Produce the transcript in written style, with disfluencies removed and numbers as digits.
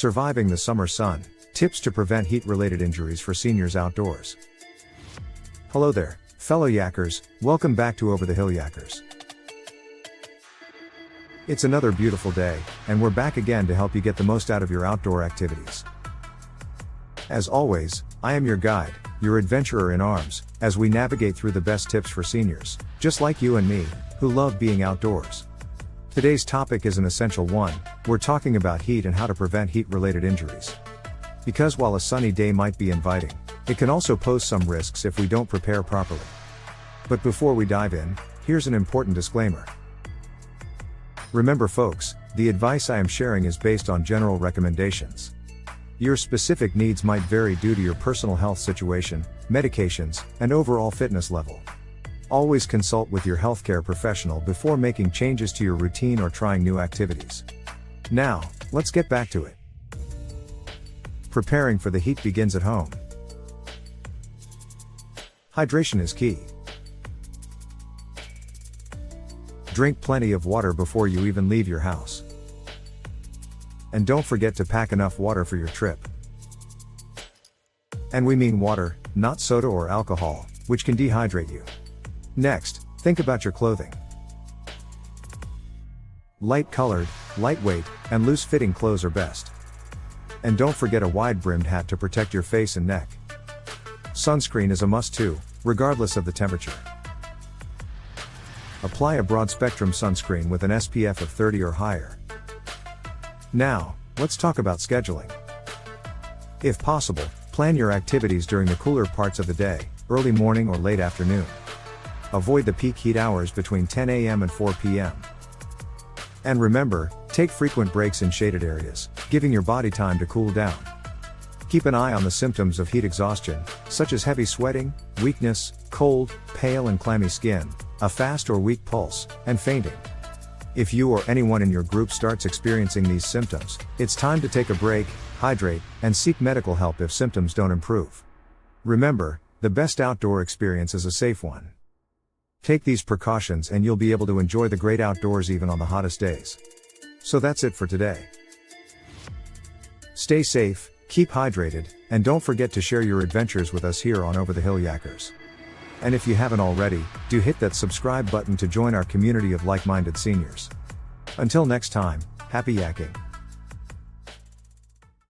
Surviving the summer sun, tips to prevent heat-related injuries for seniors outdoors. Hello there, fellow yackers, welcome back to Over the Hill Yackers. It's another beautiful day, and we're back again to help you get the most out of your outdoor activities. As always, I am your guide, your adventurer in arms, as we navigate through the best tips for seniors, just like you and me, who love being outdoors. Today's topic is an essential one. We're talking about heat and how to prevent heat-related injuries. Because while a sunny day might be inviting, it can also pose some risks if we don't prepare properly. But before we dive in, here's an important disclaimer. Remember folks, the advice I am sharing is based on general recommendations. Your specific needs might vary due to your personal health situation, medications, and overall fitness level. Always consult with your healthcare professional before making changes to your routine or trying new activities. Now, let's get back to it. Preparing for the heat begins at home. Hydration is key. Drink plenty of water before you even leave your house. And don't forget to pack enough water for your trip. And we mean water, not soda or alcohol, which can dehydrate you. Next, think about your clothing. Light-colored, lightweight, and loose-fitting clothes are best. And don't forget a wide-brimmed hat to protect your face and neck. Sunscreen is a must too, regardless of the temperature. Apply a broad-spectrum sunscreen with an SPF of 30 or higher. Now, let's talk about scheduling. If possible, plan your activities during the cooler parts of the day, early morning or late afternoon. Avoid the peak heat hours between 10 a.m. and 4 p.m. And remember, take frequent breaks in shaded areas, giving your body time to cool down. Keep an eye on the symptoms of heat exhaustion, such as heavy sweating, weakness, cold, pale and clammy skin, a fast or weak pulse, and fainting. If you or anyone in your group starts experiencing these symptoms, it's time to take a break, hydrate, and seek medical help if symptoms don't improve. Remember, the best outdoor experience is a safe one. Take these precautions and you'll be able to enjoy the great outdoors even on the hottest days. So that's it for today. Stay safe, keep hydrated, and don't forget to share your adventures with us here on Over the Hill Yackers. And if you haven't already, do hit that subscribe button to join our community of like-minded seniors. Until next time, happy yakking.